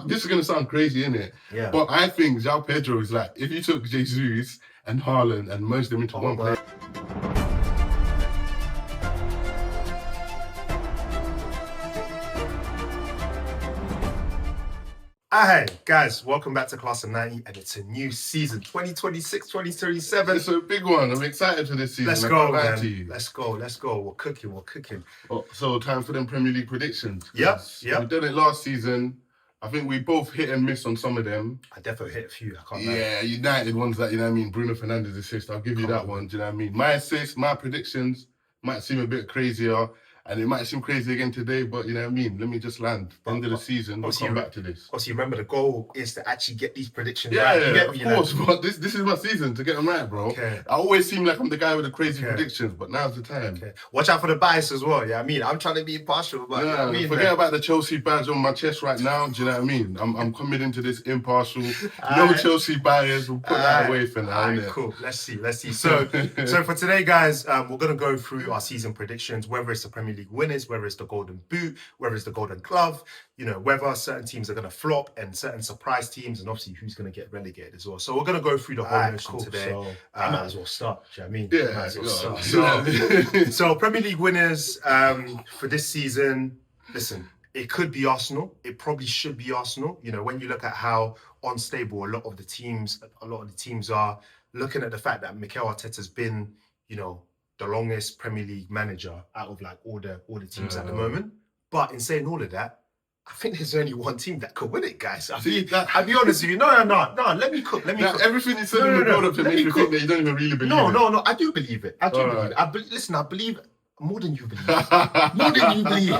This is going to sound crazy, innit? Yeah. But I think João Pedro is like, if you took Jesus and Haaland and merged them into one player. Hey guys, welcome back to Class of 90, and it's a new season, 2026-2037. It's a big one. I'm excited for this season. Let's go, man. Let's go. We're cooking. Oh, so time for them Premier League predictions. Yep. We did it last season. I think we both hit and miss on some of them. I definitely hit a few. I can't lie. Yeah, United ones that, you know what I mean, Bruno Fernandes assist. I'll give you that one, do you know what I mean? My assists, my predictions might seem a bit crazier. And it might seem crazy again today, but you know what I mean? Let me just land. End of the season, we'll come back to this. Also, remember the goal is to actually get these predictions right. right. Yeah, of course, but this is my season to get them right, bro. Okay. I always seem like I'm the guy with the crazy predictions, but now's the time. Okay. Watch out for the bias as well, yeah. I mean, I'm trying to be impartial, but you know what I mean? Forget about the Chelsea badge on my chest right now, do you know what I mean? I'm coming into this impartial. No Chelsea bias, we'll put that away for now. Cool, let's see. So for today, guys, we're going to go through our season predictions, whether it's the Premier League winners, whether it's the Golden Boot, whether it's the Golden Glove, you know, whether certain teams are going to flop and certain surprise teams, and obviously who's going to get relegated as well. So we're going to go through the whole notion today. So, I might as well start, do you know what I mean? Yeah, might as well start. So Premier League winners for this season, listen, it could be Arsenal. It probably should be Arsenal. You know, when you look at how unstable a lot of the teams are, looking at the fact that Mikel Arteta's been, you know, the longest Premier League manager out of like all the teams at the moment. But in saying all of that, I think there's only one team that could win it, guys. I'll be honest with you. No. Let me cook. Cook. Everything you said in the build-up to make me think that you don't even really believe it. No. I do believe it. I believe it. Listen, I believe more than you believe. More than you believe.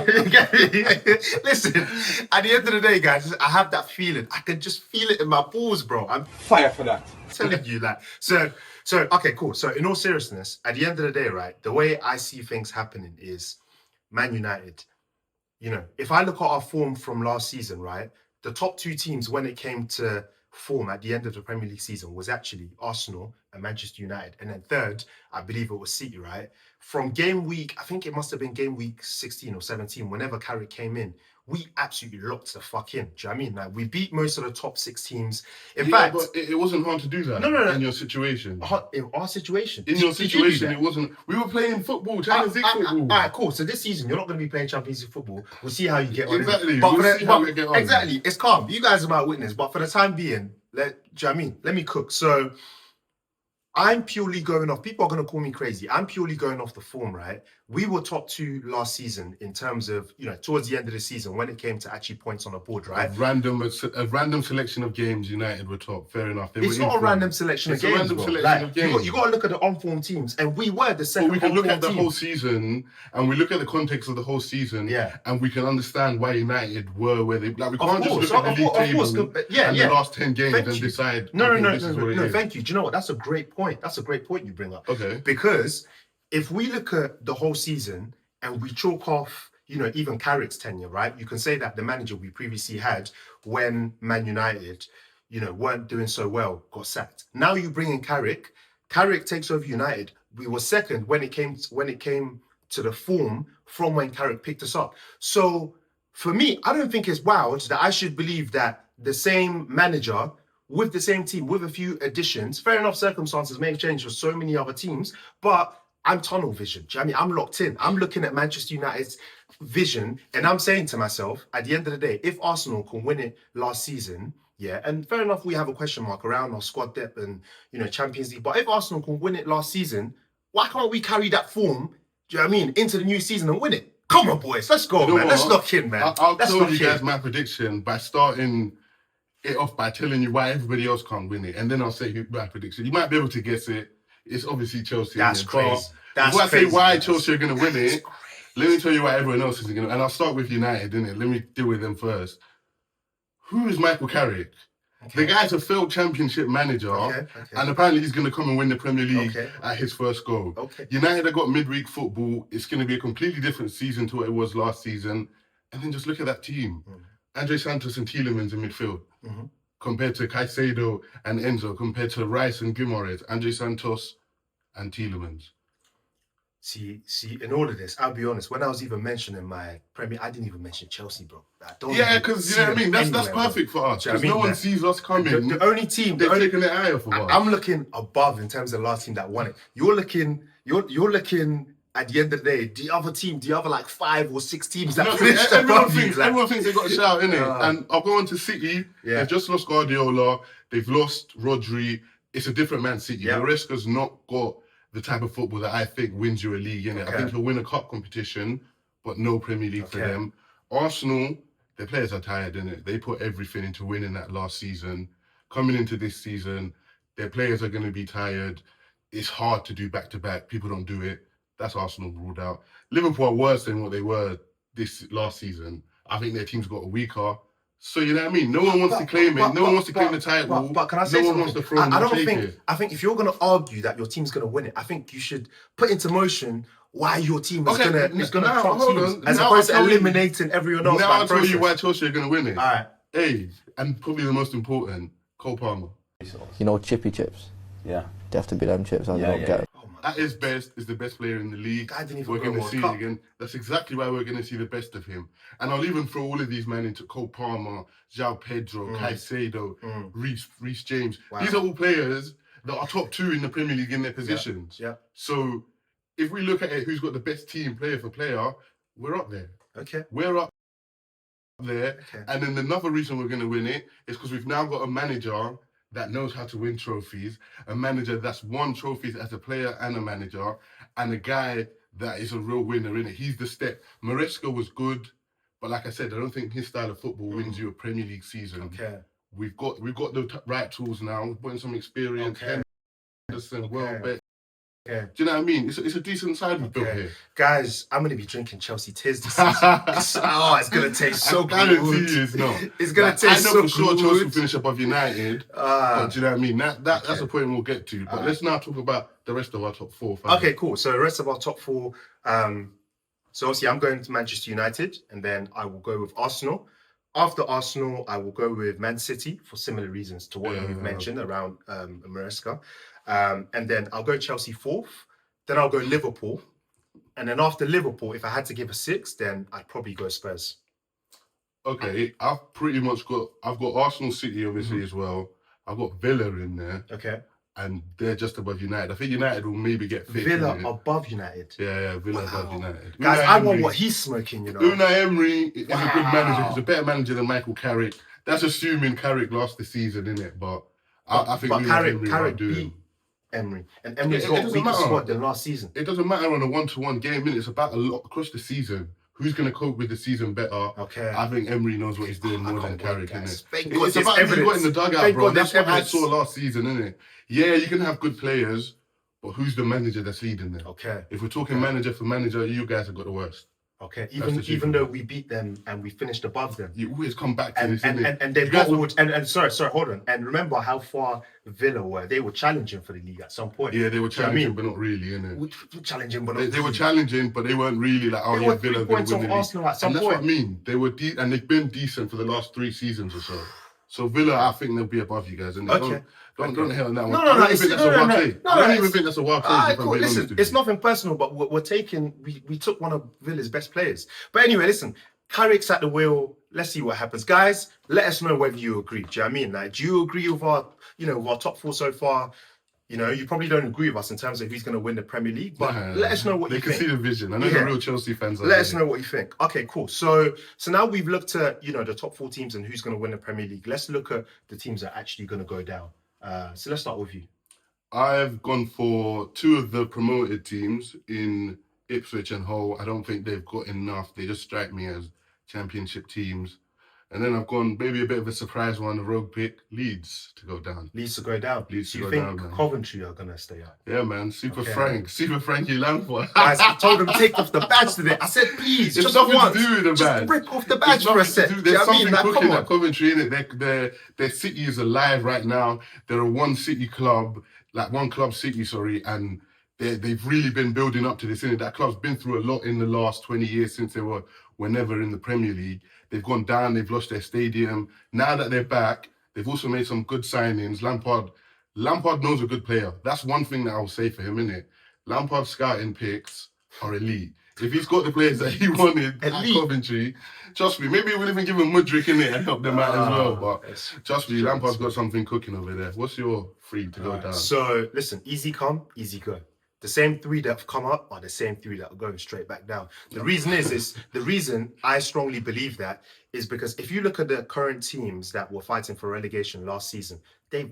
Listen, at the end of the day, guys, I have that feeling. I can just feel it in my balls, bro. I'm fire for that. Telling you that. So okay, cool. So in all seriousness, at the end of the day, right, the way I see things happening is Man United. You know, if I look at our form from last season, right, the top two teams when it came to form at the end of the Premier League season was actually Arsenal and Manchester United. And then third, I believe it was City, right? From game week, I think it must have been game week 16 or 17, whenever Carrick came in, we absolutely locked the fuck in. Do you know what I mean? Like, we beat most of the top six teams. In fact, but it wasn't hard to do that. No. In your situation. In our situation. In your situation, it wasn't. We were playing football, Champions League football. All right, cool. So this season, you're not going to be playing Champions League football. We'll see how you get on. Exactly. We'll see how we get on. Exactly. It's calm. You guys are my witness. But for the time being, do you know what I mean? Let me cook. So I'm purely going off. People are going to call me crazy. I'm purely going off the form, right? We were top two last season in terms of, you know, towards the end of the season when it came to actually points on the board, right? A random selection of games, United were top. Fair enough. It's not a random selection of games. It's a random selection of games. You got to look at the on-form teams, and we were the second. But we can look at the whole season, and we look at the context of the whole season, and we can understand why United were where they. Like, we can't just look at the league table and the last 10 games and decide. No. Thank you. Do you know what? That's a great point. That's a great point you bring up. Okay. Because if we look at the whole season and we chalk off, you know, even Carrick's tenure, right? You can say that the manager we previously had when Man United, you know, weren't doing so well, got sacked. Now you bring in Carrick. Carrick takes over United. We were second when it came to the form from when Carrick picked us up. So for me, I don't think it's wild that I should believe that the same manager with the same team, with a few additions, fair enough, circumstances may have changed for so many other teams, but I'm tunnel vision. Do you know what I mean? I'm locked in. I'm looking at Manchester United's vision, and I'm saying to myself, at the end of the day, if Arsenal can win it last season, yeah, and fair enough, we have a question mark around our squad depth and, you know, Champions League, but if Arsenal can win it last season, why can't we carry that form, do you know what I mean, into the new season and win it? Come on, boys, let's go, man. Let's lock in, man. I'll tell you guys my prediction by starting it off by telling you why everybody else can't win it, and then I'll say my prediction. You might be able to guess it. It's obviously Chelsea. That's crazy. Before I say why Chelsea are going to win it, let me tell you why everyone else is going to. And I'll start with United, innit? Let me deal with them first. Who is Michael Carrick? Okay. The guy's a failed championship manager, and apparently he's going to come and win the Premier League at his first goal. United have got midweek football. It's going to be a completely different season to what it was last season. And then just look at that team. Andre Santos and Tielemans in midfield. Compared to Caicedo and Enzo, compared to Rice and Guimaraes, Andre Santos and Tielemans. See, in all of this, I'll be honest. When I was even mentioning my Premier, I didn't even mention Chelsea, bro. I don't Yeah, even because you see know what I them mean. That's anywhere, perfect for us Do you know because what I no mean? one Like, sees us coming. the only team, They've taken their eye off of us. I'm looking above in terms of the last team that won it. You're looking at the end of the day, the other like 5 or 6 teams that No, finished everyone above you. thinks Like, everyone thinks they got a shout, innit? And I'll go on to City. Yeah. They've just lost Guardiola. They've lost Rodri. It's a different Man City. Yeah. Maresca's not got the type of football that I think wins you a league, innit? I Okay. think he'll win a cup competition, but no Premier League for them. Arsenal, their players are tired, innit? They put everything into winning that last season. Coming into this season, their players are going to be tired. It's hard to do back-to-back. People don't do it. That's Arsenal ruled out. Liverpool are worse than what they were this last season. I think their team's got weaker. So you know what I mean? No one wants to claim it. No one wants to claim the title. But can I say no something? one wants to throw I don't take think. it. I think if you're going to argue that your team's going to win it, I think you should put into motion why your team is going to trump teams, as opposed to eliminating everyone else. Now by I'll tell you process. why Chelsea are going to win it. All right. Hey, and probably the most important, Cole Palmer. You know, chippy chips. Yeah. They have to be them chips. I don't get it. At his best, is the best player in the league. We're going to see it again. That's exactly why we're going to see the best of him. And I'll even throw all of these men into Cole Palmer, João Pedro, Caicedo, Reece James. Wow. These are all players that are top 2 in the Premier League in their positions. Yeah. So if we look at it, who's got the best team player for player, we're up there. Okay. We're up there. Okay. And then another reason we're going to win it is because we've now got a manager that knows how to win trophies, a manager that's won trophies as a player and a manager, and a guy that is a real winner, in it. He's the step. Maresca was good, but like I said, I don't think his style of football wins you a Premier League season. Okay. We've got the right tools now. We're putting some experience. Okay. Henderson, Welbeck. Yeah. Do you know what I mean? It's a decent side we've built here. Guys, I'm going to be drinking Chelsea tears this season. It's going to taste so good. I guarantee you it's not. It's going to taste so good. I know for sure Chelsea will finish above United. But do you know what I mean? That's a point we'll get to. But let's now talk about the rest of our top 4. Okay, cool. So the rest of our top 4. So obviously I'm going to Manchester United, and then I will go with Arsenal. After Arsenal, I will go with Man City for similar reasons to what you've mentioned around Maresca. And then I'll go Chelsea 4th. Then I'll go Liverpool. And then after Liverpool, if I had to give a 6, then I'd probably go Spurs. Okay, I've got Arsenal, City obviously as well. I've got Villa in there. Okay. And they're just above United. I think United will maybe get 5th. Villa above United. Yeah, Villa above United. Guys, I want what he's smoking, you know. Unai Emery is a good manager. He's a better manager than Michael Carrick. That's assuming Carrick lost the season, innit? But I think Carrick beat Emery. And Emery's got a weaker squad than last season. It doesn't matter on a one-to-one game, innit? It's about a lot across the season. Who's going to cope with the season better? Okay. I think Emery knows what he's doing more than Carrick, innit? It's about who got in the dugout, bro. That's what I evidence. saw last season, innit? Yeah, you can have good players, but who's the manager that's leading them? Okay. If we're talking manager for manager, you guys have got the worst. Okay. Even though we beat them and we finished above them. You always come back to this, and they've got sorry, hold on. And remember how far Villa were. They were challenging for the league at some point. Yeah, they were challenging, but not really, innit? Challenging, but not they were challenging, but they weren't really like, oh yeah, Villa going to win the league. Arsenal at some and point. That's what I mean. They were and they've been decent for the last 3 seasons or so. So Villa, I think they'll be above you guys. And okay. Don't hate on that one. No. I don't even think that's a wild take. I don't even think that's a wild take. Cool. Listen, it's nothing personal, but we took one of Villa's best players. But anyway, listen, Carrick's at the wheel. Let's see what happens. Guys, let us know whether you agree. Do you know what I mean? Like, do you agree with our top 4 so far? You know, you probably don't agree with us in terms of who's going to win the Premier League, but let us know what you think. They can see the vision. I know the real Chelsea fans are Let us know what you think. Okay, cool. So now we've looked at, the top 4 teams and who's going to win the Premier League. Let's look at the teams that are actually going to go down. So let's start with you. I've gone for 2 of the promoted teams in Ipswich and Hull. I don't think they've got enough. They just strike me as championship teams. And then I've gone maybe a bit of a surprise one, a rogue pick, Leeds to go down. Leeds to go down. Leeds to go down. You think Coventry are going to stay up? Yeah, man. Super Frankie Lampard. Guys, I told them to take off the badge today. I said, please, it's nothing to do with the badge. Just rip off the badge for a sec. There's something cooking at Coventry, innit? Their city is alive right now. They're a one club city, and they've really been building up to this, innit? That club's been through a lot in the last 20 years since they were never in the Premier League. They've gone down, they've lost their stadium. Now that they're back, they've also made some good signings. Lampard knows a good player. That's one thing that I'll say for him, innit? Lampard's scouting picks are elite. If he's got the players that he wanted at Coventry, trust me, maybe we'll even give him Mudryk in it and help them out as well. But trust me, Lampard's got something cooking over there. What's your three to go down? So listen, easy come, easy go. The same three that have come up are the same three that are going straight back down. The reason the reason I strongly believe that is because if you look at the current teams that were fighting for relegation last season, they've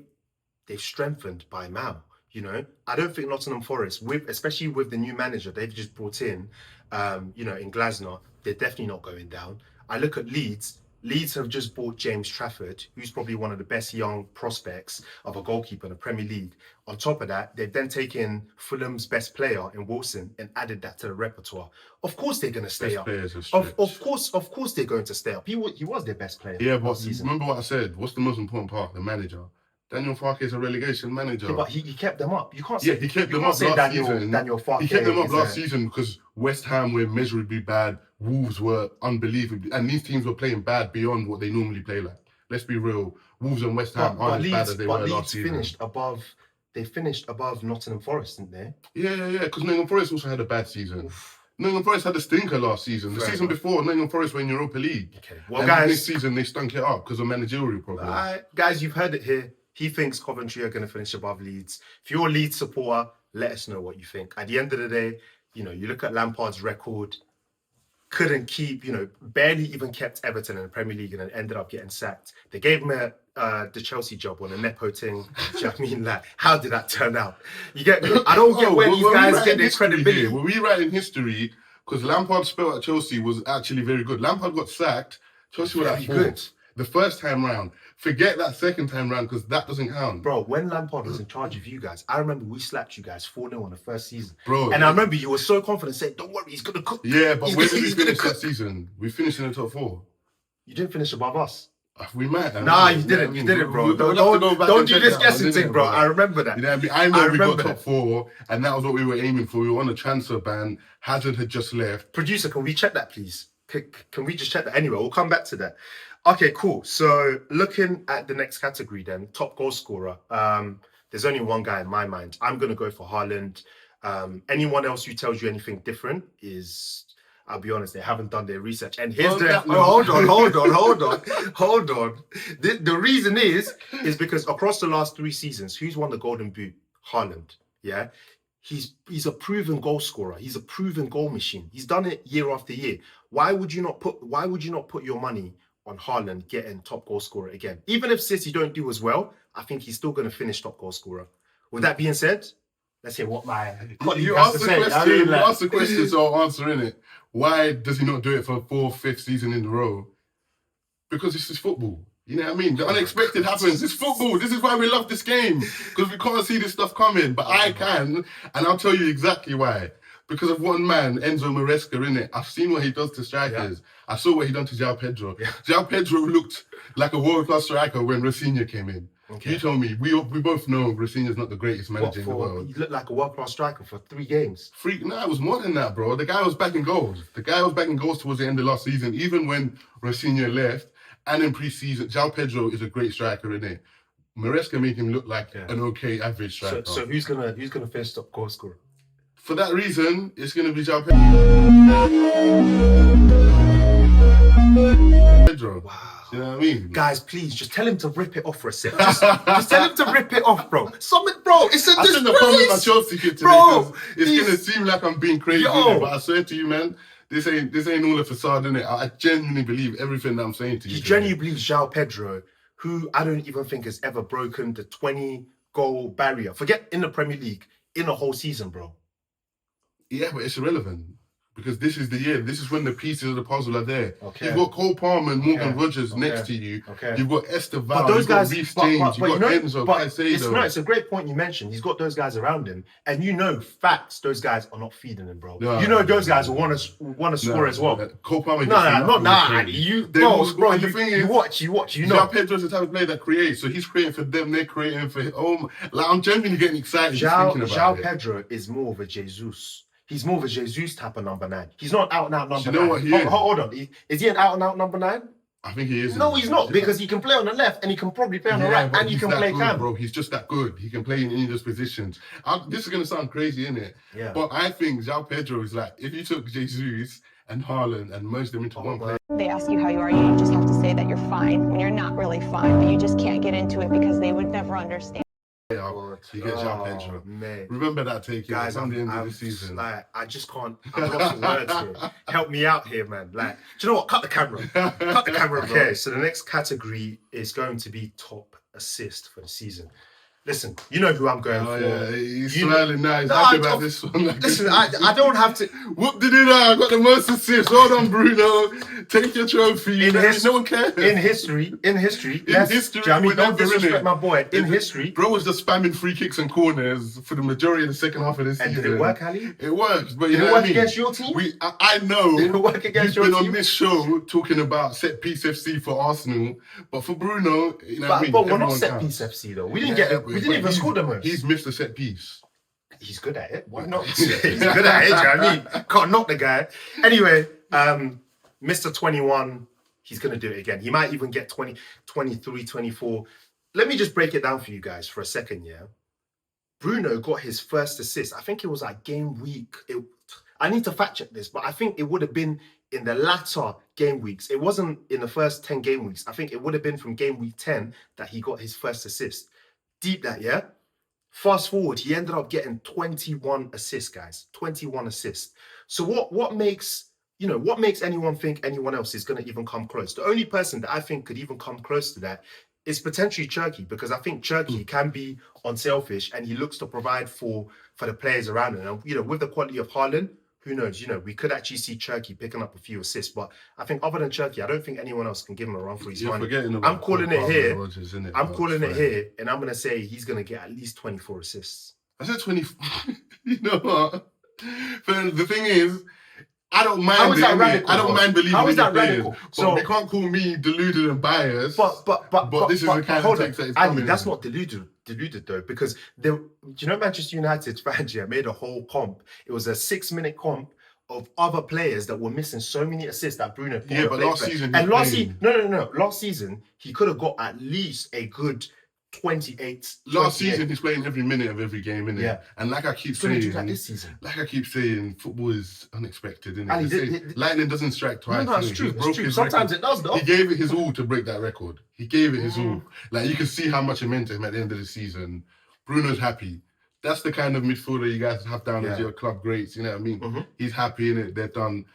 strengthened by now. You know, I don't think Nottingham Forest, especially with the new manager they've just brought in, in Glasner, they're definitely not going down. I look at Leeds. Leeds have just bought James Trafford, who's probably one of the best young prospects of a goalkeeper in the Premier League. On top of that, they've then taken Fulham's best player in Wilson and added that to the repertoire. Of course they're going to stay up. Of course they're going to stay up. He was their best player. Yeah, but remember what I said. What's the most important part? The manager. Daniel Farke is a relegation manager. Yeah, but he kept them up. You can't say he kept them up last season. Daniel Farke. He kept them up last season because West Ham were measurably bad. Wolves were unbelievably, and these teams were playing bad beyond what they normally play like. Let's be real. Wolves and West Ham aren't as bad as they were last season. They finished above Nottingham Forest, didn't they? Yeah. Because Nottingham Forest also had a bad season. Nottingham Forest had a stinker last season. The season before, Nottingham Forest were in Europa League. Okay. Well, and guys, this season they stunk it up because of managerial problems. Guys, you've heard it here. He thinks Coventry are going to finish above Leeds. If you're a Leeds supporter, let us know what you think. At the end of the day, you look at Lampard's record, couldn't keep, barely even kept Everton in the Premier League and then ended up getting sacked. They gave him the Chelsea job on a Nepo thing. Do you know what I mean? Like, how did that turn out? You get me? I don't get where these guys get their credibility. When we write in history, because Lampard's spell at Chelsea was actually very good. Lampard got sacked. Chelsea were like good. The first time round. Forget that second time round because that doesn't count. Bro, when Lampard was in charge of you guys, I remember we slapped you guys 4-0 on the first season. Bro. And I remember you were so confident saying, don't worry, he's going to cook. Yeah, but where did we finish that season? We finished in the top 4. You didn't finish above us. We might have. Nah, you didn't. You didn't, bro. Don't do this guessing thing, bro. I remember that. You know what I mean? I know we got top 4, and that was what we were aiming for. We were on a transfer ban. Hazard had just left. Producer, can we check that, please? Can we just check that? Anyway, we'll come back to that. Okay, cool. So looking at the next category then, top goal scorer. There's only one guy in my mind. I'm going to go for Haaland. Anyone else who tells you anything different is, I'll be honest, they haven't done their research. And here's hold on. The reason is because across the last 3 seasons, who's won the Golden Boot? Haaland. Yeah. He's a proven goal scorer. He's a proven goal machine. He's done it year after year. Why would you not put your money on Haaland getting top goal scorer again? Even if City don't do as well, I think he's still going to finish top goal scorer. With that being said, let's hear what my colleague has to say. You asked the question, so I'll answer in it. Why does he not do it for 4th, 5th season in a row? Because this is football. You know what I mean? The unexpected happens. It's football. This is why we love this game. Because we can't see this stuff coming. But I can, and I'll tell you exactly why. Because of one man, Enzo Maresca, innit? I've seen what he does to strikers. Yeah. I saw what he done to João Pedro. Yeah. João Pedro looked like a world-class striker when Rafinha came in. Okay. You told me, we both know Rafinha's not the greatest manager in the world. He looked like a world-class striker for 3 games. No, it was more than that, bro. The guy was backing goals. Towards the end of last season, even when Rafinha left. And in pre-season, João Pedro is a great striker, innit? Maresca made him look like an okay average striker. So who's gonna finish top goal scorer? For that reason, it's gonna be João Pedro. Wow. You know what I mean? Guys, please just tell him to rip it off for a second. Just tell him to rip it off, bro. It's a disgrace. I shouldn't have come with my Chelsea kit today, bro. It's gonna seem like I'm being crazy, but I swear to you, man. This ain't all a facade, innit? I genuinely believe everything that I'm saying to you. He genuinely believes João Pedro, who I don't even think has ever broken the 20-goal barrier. Forget in the Premier League, in a whole season, bro. Yeah, but it's irrelevant. Because this is the year. This is when the pieces of the puzzle are there. Okay. You've got Cole Palmer and Morgan Rogers next to you. Okay. You've got Esteval, but those guys, Reece James, you've got Enzo, Caicedo. It's a great point you mentioned. He's got those guys around him. And facts, those guys are not feeding him, bro. Those guys will want to score as well. Cole Palmer, you watch, João Pedro's the type of player that creates. So he's creating for them, they're creating for him. Like, I'm genuinely getting excited thinking about João Pedro is more of a Jesus. He's more of a Jesus type of number 9. He's not out and out number 9. You know what he is? Hold on. Is he an out and out number 9? I think he is. No, he's not, because he can play on the left and he can probably play on the right, but and he he's can that play good, cam. bro. He's just that good. He can play in any of those positions. This is gonna sound crazy, innit? Yeah. But I think João Pedro is like, if you took Jesus and Haaland and merged them into one player. They ask you how you are, you just have to say that you're fine when you're not really fine, but you just can't get into it because they would never understand. You get João Pedro. Mate. Remember that take, Guys, on the end of I'm the season. like, I just can't. I've lost the words here. Help me out here, man. Like, do you know what? Cut the camera. Cut the camera. Okay, so the next category is going to be top assist for the season. Listen, you know who I'm going for. Yeah, he's You smiling now. He's No, happy I about don't- this one. Like, Listen, I don't have to. Whoop did it I got the most assists. Hold on, Bruno. Take your trophy. No one cares. In history, history, do you know what I mean? Don't whenever, disrespect innit? my boy. In history. Bro was just spamming free kicks and corners for the majority of the second half of the season. And did it work, Ali? It worked, but you Did know it what work I mean? against your team? I know Did it work against you've your been team? on this show talking about set piece FC for Arsenal, but for Bruno, you know what I mean? But we're not Everyone set counts. piece FC though. We didn't even score the most. He's missed a set piece. He's good at it. Why not? He's good at it. Do you know what I mean? Can't knock the guy. Anyway, Mr. 21, he's going to do it again. He might even get 20, 23, 24. Let me just break it down for you guys for a second, yeah? Bruno got his first assist. I think it was like game week. I need to fact check this, but I think it would have been in the latter game weeks. It wasn't in the first 10 game weeks. I think it would have been from game week 10 that he got his first assist. Deep that, yeah? Fast forward, he ended up getting 21 assists, guys. 21 assists. So what makes anyone think anyone else is going to even come close? The only person that I think could even come close to that is potentially Turkey, because I think Turkey can be unselfish and he looks to provide for the players around him. And, with the quality of Haaland, who knows? We could actually see Turkey picking up a few assists. But I think other than Turkey, I don't think anyone else can give him a run for his money. I'm calling it here. I'm calling it here, and I'm going to say he's going to get at least 24 assists. I said 24. You know what? But the thing is, I don't mind. How is that radical? I don't mind believing How is in the that players. radical? So they can't call me deluded and biased. But this is the kind of takes that is Ali, coming. that's not deluded though, because Manchester United's fans made a whole comp. It was a 6-minute comp of other players that were missing so many assists that Bruno. Yeah, but last season, last season he could have got at least a good 28. Last season he's playing every minute of every game, innit? Yeah. And like I keep He's gonna do saying, that this season. football is unexpected, innit? Ali, Lightning doesn't strike twice. No, it's innit? true. He broke his Sometimes record. it does, though. He gave it his all to break that record. He gave it his all. Like, you can see how much it meant to him at the end of the season. Bruno's happy. That's the kind of midfielder you guys have down as your club greats, you know what I mean? He's happy in it, they're done.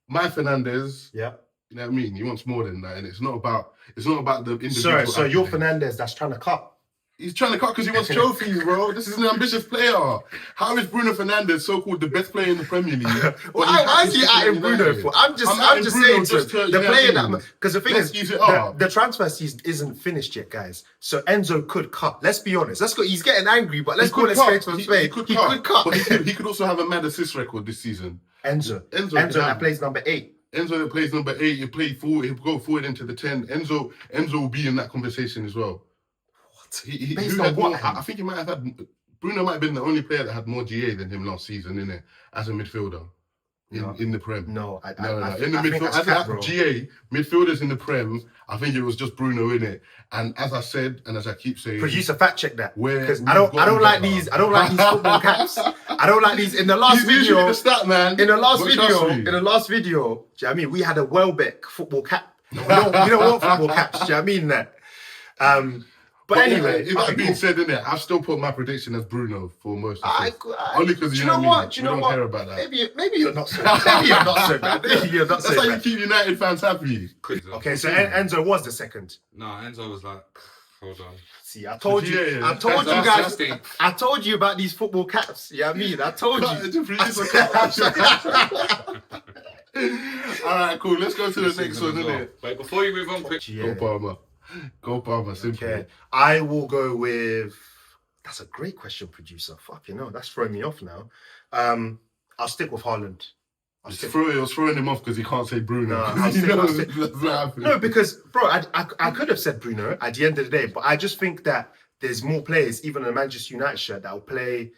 My Fernandez, you know what I mean? He wants more than that, and it's not about the individual. So your accolades. Fernandez that's trying to cut. He's trying to cut because he wants trophies, bro. This is an ambitious player. How is Bruno Fernandes so-called the best player in the Premier League? Why is he adding Bruno for? I'm just saying the player that, because the thing is, the transfer season isn't finished yet, guys. So Enzo could cut. Let's be honest. He's getting angry, but let's call it spade for spade. He could cut. But he could also have a mad assist record this season. Enzo that plays number 8. Enzo that plays number 8. You play forward. He'll go forward into the 10. Enzo will be in that conversation as well. Based on what? I think he might have had. Bruno might have been the only player that had more GA than him last season, innit? As a midfielder in the Prem. No. In the midfield, as a GA midfielders in the Prem, I think it was just Bruno in it. And as I said, and as I keep saying, producer, fact check that. Because I don't like these football caps. I don't like these. In the last video, the stat man. In the last video, do you know what I mean? We had a Welbeck football cap. We don't want football caps. Do you know what I mean that? But anyway, that being said, innit, I've still put my prediction as Bruno for most of it. Only because you know what? You don't care about that. Maybe you're not so bad. Maybe you're not so bad. That's how you keep United fans happy. Okay, so Enzo was the second. No, Enzo was like, hold on. See, I told you. I told you guys. I told you about these football caps. Yeah, I told you. All right, cool. Let's go to the next one, innit? Wait, before you move on, quick. Go Palmer, simple. Okay, I will go with. That's a great question, producer. Fucking hell, that's throwing me off now. I'll stick with Haaland. It was throwing him off because he can't say Bruno. No, because bro, I could have said Bruno at the end of the day, but I just think that there's more players, even in a Manchester United shirt, that will play.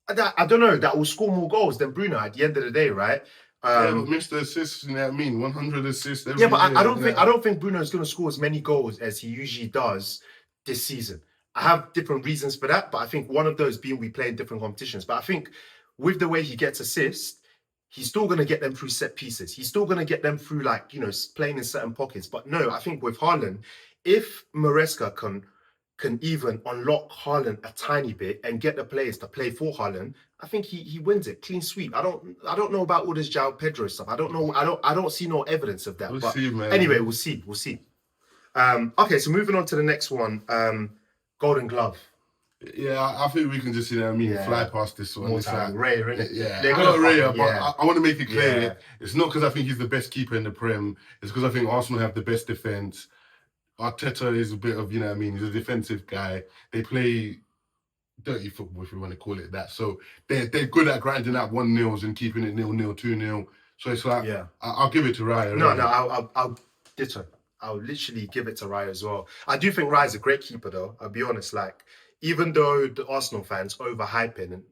I don't know, that will score more goals than Bruno at the end of the day, right? Yeah, but Mr. Assists, you know what I mean? 100 assists every Yeah, but year. I don't think Bruno's going to score as many goals as he usually does this season. I have different reasons for that, but I think one of those being we play in different competitions. But I think with the way he gets assists, he's still going to get them through set pieces. He's still going to get them through playing in certain pockets. But no, I think with Haaland, if Maresca can even unlock Haaland a tiny bit and get the players to play for Haaland, I think he wins it. Clean sweep. I don't know about all this João Pedro stuff. I don't know. I don't see no evidence of that. We'll but see, man. Anyway, we'll see. Okay, so moving on to the next one. Golden Glove. Yeah, I think we can just, you know what I mean, fly past this one. More It's time. like, Raya, innit? yeah, They're I got gonna Raya, fucking- but yeah. I want to make it clear. Yeah. It's not because I think he's the best keeper in the Prem. It's because I think Arsenal have the best defence. Arteta is a bit of, you know what I mean, he's a defensive guy. They play dirty football, if you want to call it that. So they're good at grinding out 1-0s and keeping it 0-0, 2-0. So it's like, Yeah. I'll give it to Raya. No, really. I'll ditto. I'll literally give it to Raya as well. I do think Raya's a great keeper, though. I'll be honest. Even though the Arsenal fans overhype him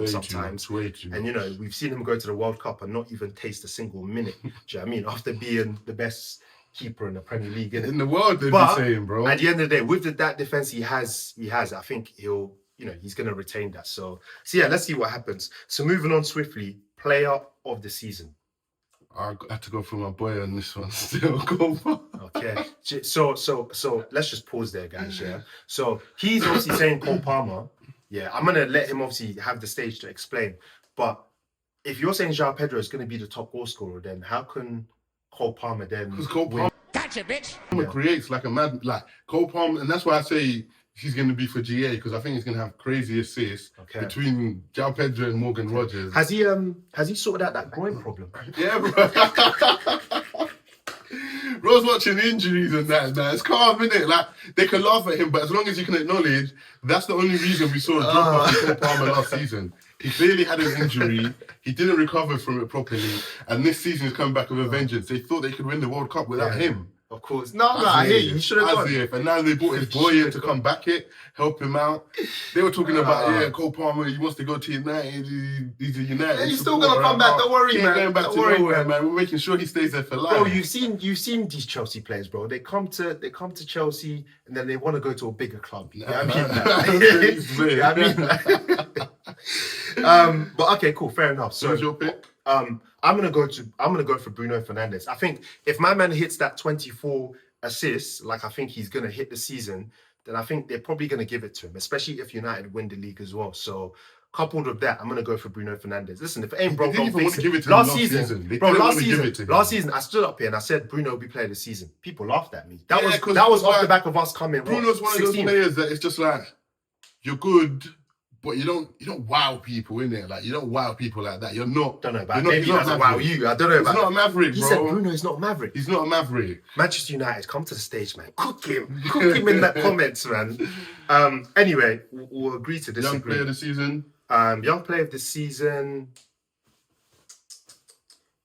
sometimes, Way too much. and we've seen him go to the World Cup and not even taste a single minute. Do you know what I mean? After being the best keeper in the Premier League, innit? In the world, they'd But be saying, bro. at the end of the day, with that defense he has, I think he's going to retain that. So yeah, let's see what happens. So moving on swiftly, player of the season. I had to go through my boy on this one still. Go on. Okay. So let's just pause there, guys. Yeah. So he's obviously saying Cole Palmer. Yeah, I'm gonna let him obviously have the stage to explain. But if you're saying João Pedro is gonna be the top goal scorer, then how can Cole Palmer then? Because Cole win? Palmer creates like a mad, like Cole Palmer, and that's why I say he's going to be for GA, because I think he's going to have crazy assists between João Pedro and Morgan Rogers. Has he sorted out that groin problem? Yeah, bro. Bro's watching injuries and that. It's calm, innit? Like, they can laugh at him, but as long as you can acknowledge, that's the only reason we saw a drop off in Cole Palmer last season. He clearly had an injury. He didn't recover from it properly. And this season is coming back with a vengeance. They thought they could win the World Cup without him. Of course. No, I hear you. He should have gone. And now they brought his boy in to come back it, help him out. They were talking about, Cole Palmer, he wants to go to United. He's a United. Yeah, he's still going to come back. Don't worry, man. Going back Don't to worry, nowhere, man. We're making sure he stays there for life. Bro, you've seen these Chelsea players, bro. They come to Chelsea and then they want to go to a bigger club. You know what I mean? But okay, cool, fair enough. So who's your pick? I'm gonna go for Bruno Fernandes. I think if my man hits that 24 assists, like I think he's gonna hit the season, then I think they're probably gonna give it to him, especially if United win the league as well. So coupled with that, I'm gonna go for Bruno Fernandes. Listen, if it ain't broke, don't fix it. Last season, I stood up here and I said Bruno will be player of the season. People laughed at me. That was off the back of us coming. Bruno's one of those players that it's just like, you're good, but you don't wow people in there. Like, you don't wow people like that. You're not. Don't know about maybe he doesn't wow you. I don't know about. He's not a maverick, He bro. said Bruno is not a maverick. He's not a maverick. Manchester United, come to the stage, man. Cook him in the comments, man. Anyway, we'll agree to disagree. Young player of the season. Young player of the season.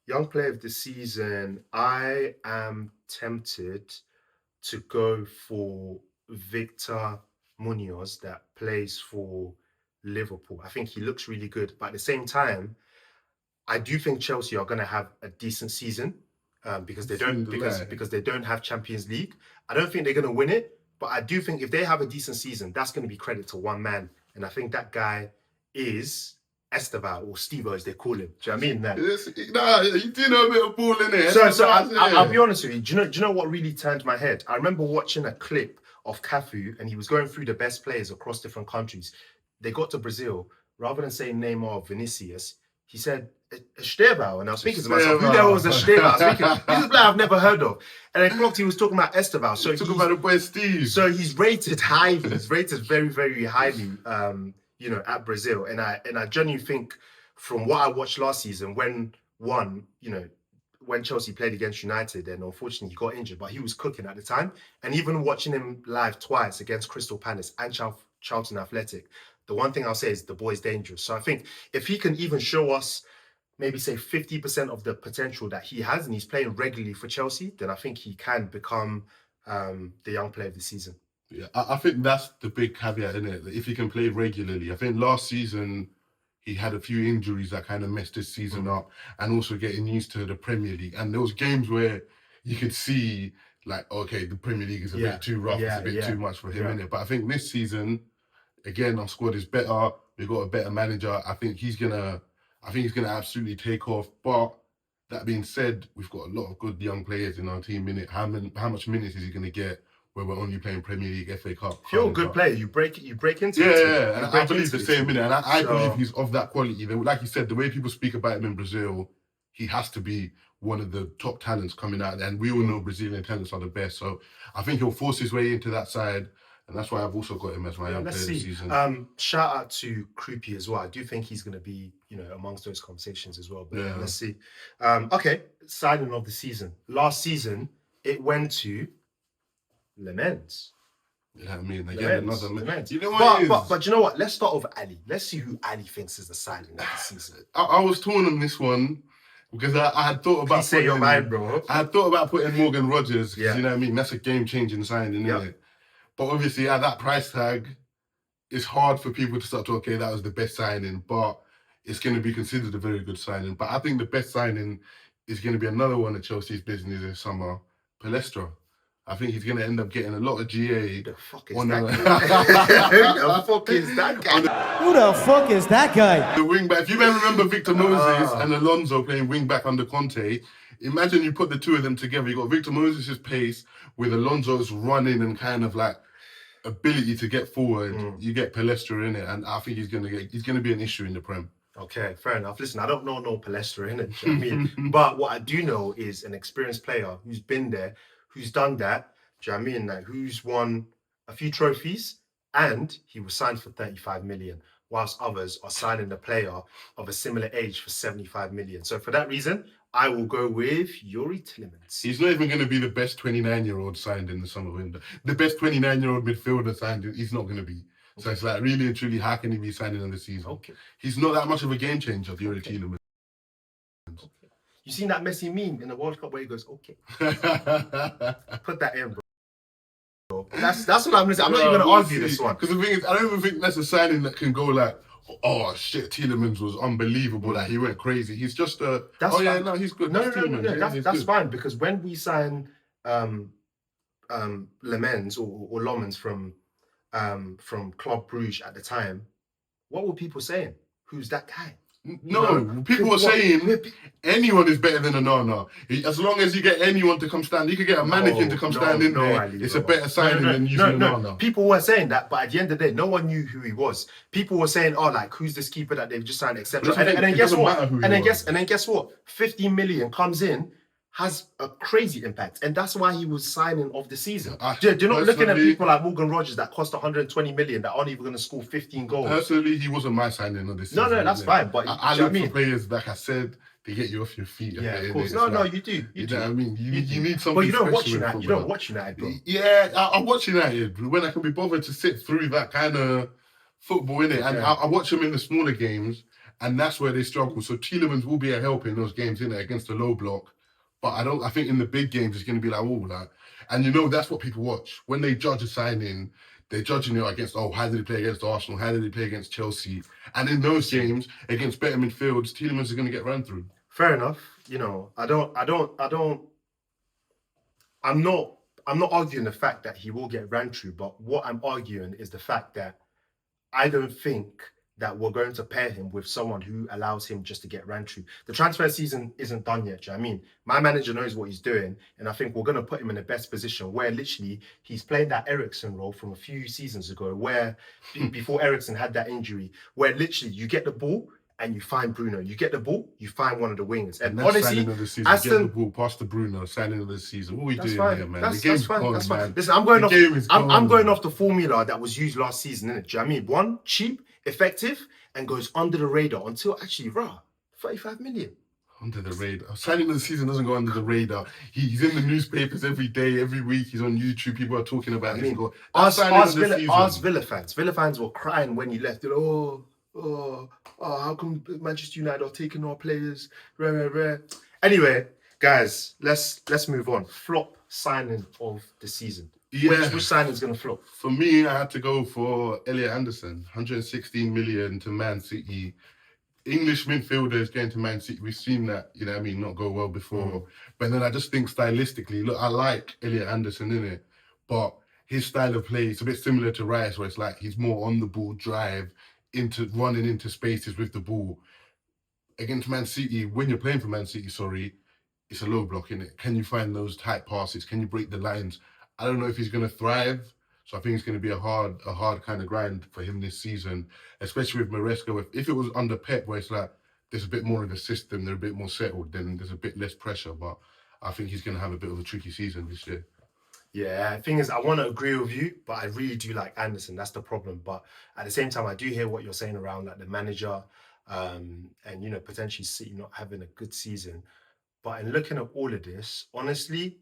Young player of the season. I am tempted to go for Victor Munoz, that plays for Liverpool. I think he looks really good, but at the same time, I do think Chelsea are going to have a decent season because they don't have Champions League. I don't think they're going to win it, but I do think if they have a decent season, that's going to be credit to one man, and I think that guy is Esteval, or Steve, as they call him. Do you know what I mean? Nah, you do know a bit of ball in there. So I'll be honest with you. Do you know what really turned my head? I remember watching a clip of Cafu, and he was going through the best players across different countries. They got to Brazil, rather than saying Neymar or Vinicius, he said Estevao, and I was thinking to myself, who the hell was Estevao? I was thinking, this is a player I've never heard of. And then clocked, he was talking about Estevao. So talking about the boy Steve. So he's rated highly. He's rated very, very highly. At Brazil, and I genuinely think, from what I watched last season, when Chelsea played against United, and unfortunately he got injured, but he was cooking at the time. And even watching him live twice against Crystal Palace and Charlton Athletic, the one thing I'll say is the boy's dangerous. So I think if he can even show us maybe say 50% of the potential that he has, and he's playing regularly for Chelsea, then I think he can become the young player of the season. Yeah, I think that's the big caveat, isn't it? If he can play regularly. I think last season he had a few injuries that kind of messed his season up, and also getting used to the Premier League. And there was games where you could see, like, okay, the Premier League is a bit too rough, it's a bit too much for him, innit? But I think this season, again, our squad is better. We've got a better manager. I think he's gonna absolutely take off. But that being said, we've got a lot of good young players in our team, innit? How much minutes is he gonna get where we're only playing Premier League, FA Cup? If you're a good player, you break into it. Yeah, and I believe the same, innit? And I believe he's of that quality. Like you said, the way people speak about him in Brazil, he has to be one of the top talents coming out, and we all know Brazilian talents are the best. So I think he'll force his way into that side, and that's why I've also got him as my young player this season. Shout out to Krupi as well. I do think he's going to be, amongst those conversations as well. But let's see. Okay, signing of the season. Last season, it went to Lemens. Yeah, I mean, again, another man. You know what? But you know what? Let's start with Ali. Let's see who Ali thinks is the signing of the season. I was torn on this one because I had thought about say your mind, bro. I had thought about putting Morgan Rogers. You know what I mean? That's a game-changing signing, isn't it? But obviously, at that price tag, it's hard for people to start to, okay, that was the best signing, but it's going to be considered a very good signing. But I think the best signing is going to be another one of Chelsea's business this summer, Palestra. I think he's going to end up getting a lot of GA. Who the fuck is that guy? Who the fuck is that guy? Who the fuck is that guy? The wing back. If you remember Victor Moses and Alonso playing wing back under Conte, imagine you put the two of them together. You got Victor Moses' pace with Alonso's running and kind of like ability to get forward. You get Palestra in it, and I think he's gonna be an issue in the Prem. Okay, fair enough. Listen, I don't know no Palestra in it. You know what I mean? But what I do know is an experienced player who's been there, who's done that. Do you know what I mean? Like, who's won a few trophies, and he was signed for 35 million, whilst others are signing a player of a similar age for 75 million. So for that reason, I will go with Yuri Tillemans. He's not even going to be the best 29-year-old signed in the summer window. The best 29-year-old midfielder signed, he's not going to be. So it's like, really and truly, how can he be signing in the season? Okay. He's not that much of a game changer, Yuri Tillemans. Okay. You seen that Messi meme in the World Cup where he goes, okay. Put that in, bro. That's what I'm going to say. I'm not even going to argue this one. Because the thing is, I don't even think that's a signing that can go like, oh shit, Tielemans was unbelievable. Like, he went crazy. He's just a. He's good. No, that's fine, because when we sign Lemens or Lomans from Club Brugge at the time, what were people saying? Who's that guy? No, people were saying anyone is better than Onana. As long as you get anyone to come stand, you could get a mannequin to come stand in there. Ali, it's a better signing than using Onana. People were saying that, but at the end of the day, no one knew who he was. People were saying, "Oh, like, who's this keeper that they've just signed, etc." And then guess what? And then guess what? 50 million comes in, has a crazy impact, and that's why he was signing of the season. You're not looking at people like Morgan Rogers that cost 120 million that aren't even going to score 15 goals. Personally, he wasn't my signing of the season. No, that's fine. But I look for players, like I said, to get you off your feet. Yeah, of course. No, you do. You know what I mean? You need something. But you don't watch United. You don't watch United, bro. Yeah, I watch United when I can be bothered to sit through that kind of football, innit? And I watch them in the smaller games, and that's where they struggle. So Tielemans will be a help in those games, innit, against the low block. But I think in the big games, it's going to be like, oh, like, and that's what people watch. When they judge a signing, they're judging it against, how did he play against Arsenal? How did he play against Chelsea? And in those games, against better midfields, Tielemans is going to get run through. Fair enough. I'm not arguing the fact that he will get ran through, but what I'm arguing is the fact that I don't think that we're going to pair him with someone who allows him just to get ran through. The transfer season isn't done yet, do you know what I mean? My manager knows what he's doing, and I think we're going to put him in the best position where literally he's playing that Eriksen role from a few seasons ago, where before Eriksen had that injury, where literally you get the ball and you find Bruno. You get the ball, you find one of the wingers. And honestly, signing of the season, get the ball past the Bruno, signing of the season. What are we doing here, man? That's fine. Listen, I'm going off the formula that was used last season, innit? Do you know what I mean? One, cheap, effective, and goes under the radar until actually, 35 million. Under the radar. Signing of the season doesn't go under the radar. He's in the newspapers every day, every week. He's on YouTube. People are talking about him. Ask Villa fans. Villa fans were crying when he left. How come Manchester United are taking our players? Rare. Anyway, guys, let's move on. Flop signing of the season. Yeah. Which signing's going to flop? For me, I had to go for Elliot Anderson. 116 million to Man City. English midfielders getting to Man City, we've seen that, you know what I mean, not go well before. But then I just think stylistically, look, I like Elliot Anderson in it, but his style of play is a bit similar to Rice, where it's like he's more on the ball drive, into running into spaces with the ball. Against Man City, when you're playing for Man City, it's a low block, innit? Can you find those tight passes? Can you break the lines? I don't know if he's going to thrive. So I think it's going to be a hard kind of grind for him this season, especially with Maresca. If it was under Pep, where it's like there's a bit more of a system, they're a bit more settled, then there's a bit less pressure. But I think he's going to have a bit of a tricky season this year. Yeah, the thing is, I want to agree with you, but I really do like Anderson. That's the problem. But at the same time, I do hear what you're saying around like the manager, and you know, potentially City not having a good season. But in looking at all of this, honestly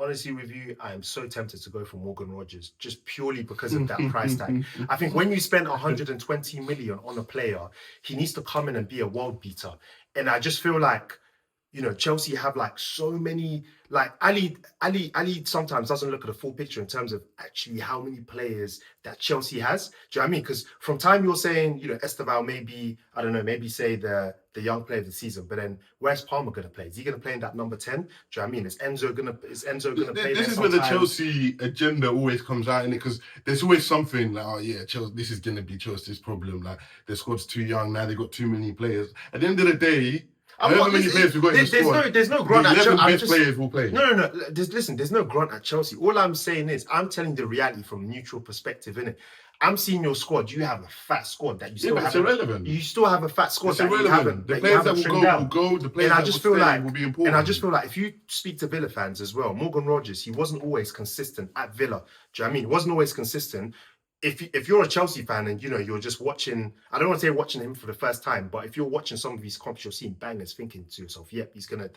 with you, I am so tempted to go for Morgan Rogers just purely because of that price tag. I think when you spend 120 million on a player, he needs to come in and be a world beater. And I just feel like, you know, Chelsea have like so many, like Ali sometimes doesn't look at the full picture in terms of actually how many players that Chelsea has. Do you know what I mean? Because from time you're saying, you know, Esteval maybe, I don't know, maybe say the young player of the season, but then where's Palmer going to play? Is he going to play in that number 10? Do you know what I mean? Is Enzo going to play? This is where the Chelsea agenda always comes out in it, because there's always something like, oh yeah, Chelsea, this is going to be Chelsea's problem. Like their squad's too young now; they got too many players. At the end of the day, however many players we've got in the squad, there's no grunt at the 11 Chelsea. best players will play. No. Listen, there's no grunt at Chelsea. All I'm saying is, I'm telling the reality from a neutral perspective, innit? I'm seeing your squad. You have a fat squad that you still have. Irrelevant. You still have a fat squad It's that you haven't. The players that will go. The players that will stay will be important. And I just feel like if you speak to Villa fans as well, Morgan Rogers, he wasn't always consistent at Villa. Do you know what I mean? He wasn't always consistent. If you're a Chelsea fan and you know you're just watching, I don't want to say watching him for the first time, but if you're watching some of his comps, you're seeing bangers, thinking to yourself, yep, he's gonna.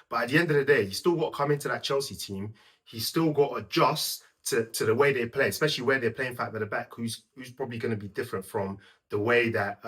But at the end of the day, he's still got to come into that Chelsea team. He's still got to adjust to the way they play, especially where they're playing five at the back, who's probably going to be different from the way that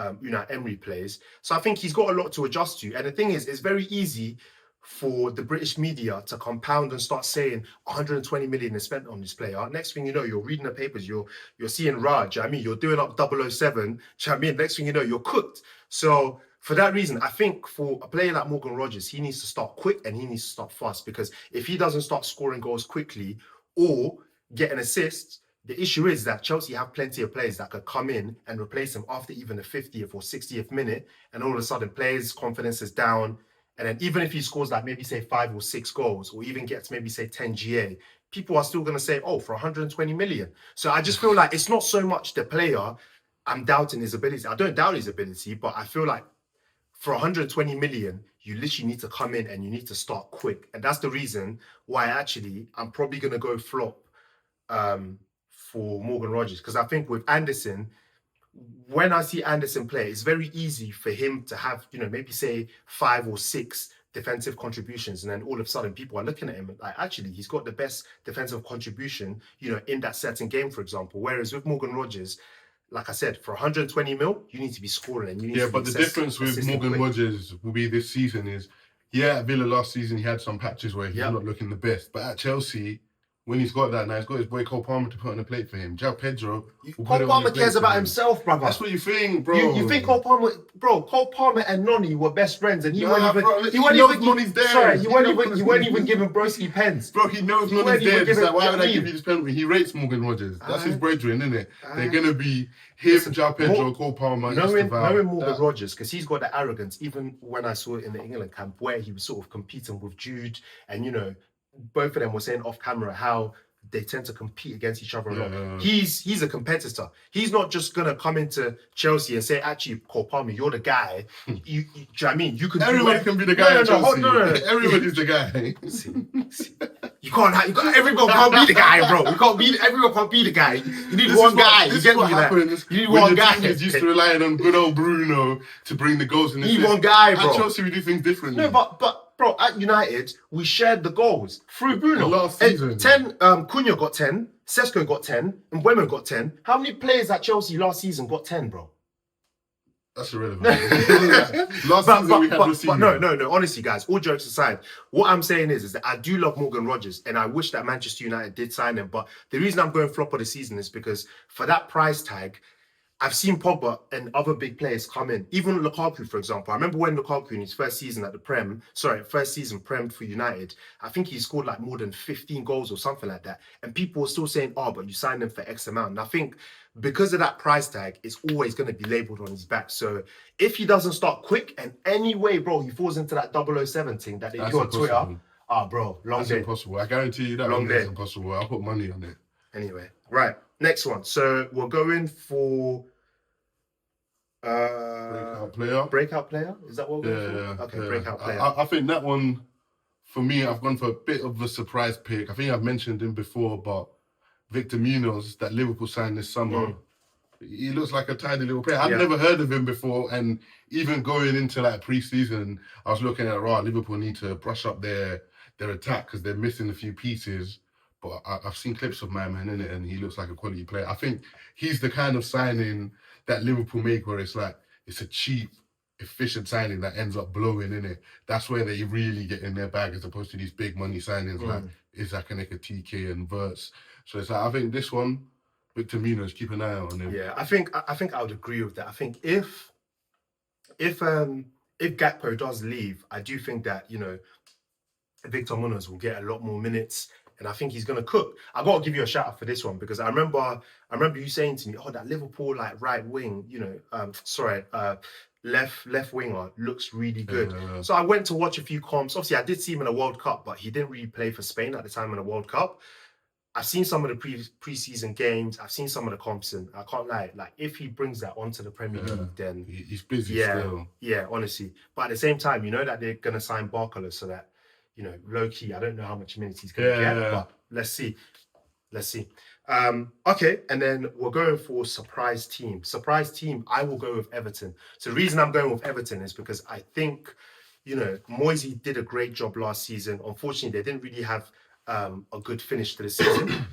Emery plays. So I think he's got a lot to adjust to. And the thing is, it's very easy for the British media to compound and start saying 120 million is spent on this player. Next thing you know, you're reading the papers, you're seeing Raj. I mean, you're doing up 007. I mean, next thing you know, you're cooked. So for that reason, I think for a player like Morgan Rogers, he needs to start quick and he needs to start fast, because if he doesn't start scoring goals quickly or get an assist, the issue is that Chelsea have plenty of players that could come in and replace him after even the 50th or 60th minute, and all of a sudden players' confidence is down. And then even if he scores like maybe say 5 or 6 goals, or even gets maybe say 10 GA, people are still going to say, oh, for 120 million. So I just feel like it's not so much the player I'm doubting his ability. I don't doubt his ability, but I feel like for 120 million, you literally need to come in and you need to start quick. And that's the reason why actually I'm probably going to go flop for Morgan Rogers, because I think with Anderson, when I see Anderson play, it's very easy for him to have, you know, maybe say 5 or 6 defensive contributions, and then all of a sudden people are looking at him like, actually, he's got the best defensive contribution, you know, in that certain game, for example. Whereas with Morgan Rogers, like I said, for 120 mil, you need to be scoring, and you need to be but the difference with Morgan Rogers will be this season is, at Villa last season he had some patches where he's not looking the best, but at Chelsea, when he's got that now, he's got his boy Cole Palmer to put on the plate for him. João Pedro. Cole Palmer cares about himself, brother. That's what you think, bro. You think Cole Palmer, bro? Cole Palmer and Noni were best friends, and he won't even. He knows Noni's there. Sorry, you weren't even giving Broski pens, bro. He knows Noni's there. It's like, why would I give you this penalty? He rates Morgan Rogers. That's his brethren, isn't it? They're gonna be him, João Pedro, Cole Palmer, knowing Morgan Rogers, because he's got the arrogance. Even when I saw it in the England camp, where he was sort of competing with Jude, and you know, both of them were saying off camera how they tend to compete against each other a lot. He's a competitor. He's not just gonna come into Chelsea and say, actually, Cole Palmer, you're the guy. Do you know what I mean? You can. Everybody can be the guy. No. Everybody's the guy. See. You can't. Everyone can't be the guy, bro. Everyone can't be the guy. You need one guy. This is what happens. You need one guy. He's used to relying on good old Bruno to bring the goals in. You need one guy, bro. At Chelsea, we do things differently. No, but. Bro, at United, we shared the goals through Bruno. Last season. 10, Cunha got 10, Sesko got 10, and Mbeumo got 10. How many players at Chelsea last season got 10, bro? That's irrelevant. Last season we had Rossi. No. Honestly, guys, all jokes aside, what I'm saying is that I do love Morgan Rogers, and I wish that Manchester United did sign him. But the reason I'm going flop of the season is because for that price tag, I've seen Pogba and other big players come in. Even Lukaku, for example. I remember when Lukaku in his first season Prem for United, I think he scored like more than 15 goals or something like that. And people were still saying, oh, but you signed him for X amount. And I think because of that price tag, it's always going to be labelled on his back. So if he doesn't start quick and anyway, bro, he falls into that 007 thing that they do on Twitter, bro, long That's day. impossible. I guarantee you that Long one day. is impossible. I'll put money on it. Anyway, right. Next one. So we're going for breakout player. Is that what we're going for? Okay, breakout player. I think that one, for me, I've gone for a bit of a surprise pick. I think I've mentioned him before, but Victor Munoz, that Liverpool signed this summer. He looks like a tiny little player. I've never heard of him before, and even going into like pre-season, I was looking at Liverpool need to brush up their attack because they're missing a few pieces. But I've seen clips of my man in it, and he looks like a quality player. I think he's the kind of signing that Liverpool make where it's like it's a cheap, efficient signing that ends up blowing in it. That's where they really get in their bag as opposed to these big money signings like Isaac and TK and Verts. So it's like I think this one, Victor Munoz, keep an eye out on him. Yeah, I think I would agree with that. I think if Gakpo does leave, I do think that Victor Munoz will get a lot more minutes. And I think he's gonna cook. I gotta give you a shout out for this one because I remember you saying to me, "Oh, that Liverpool like right wing, left winger looks really good." So I went to watch a few comps. Obviously, I did see him in a World Cup, but he didn't really play for Spain at the time in the World Cup. I've seen some of the pre-season games. I've seen some of the comps, and I can't lie. Like if he brings that onto the Premier League, then he's busy still. Yeah, honestly. But at the same time, you know that they're gonna sign Barcola so that. Low key, I don't know how much minutes he's going to get, but let's see. Okay, and then we're going for surprise team. Surprise team, I will go with Everton. So the reason I'm going with Everton is because I think, Moisey did a great job last season. Unfortunately, they didn't really have a good finish to the season.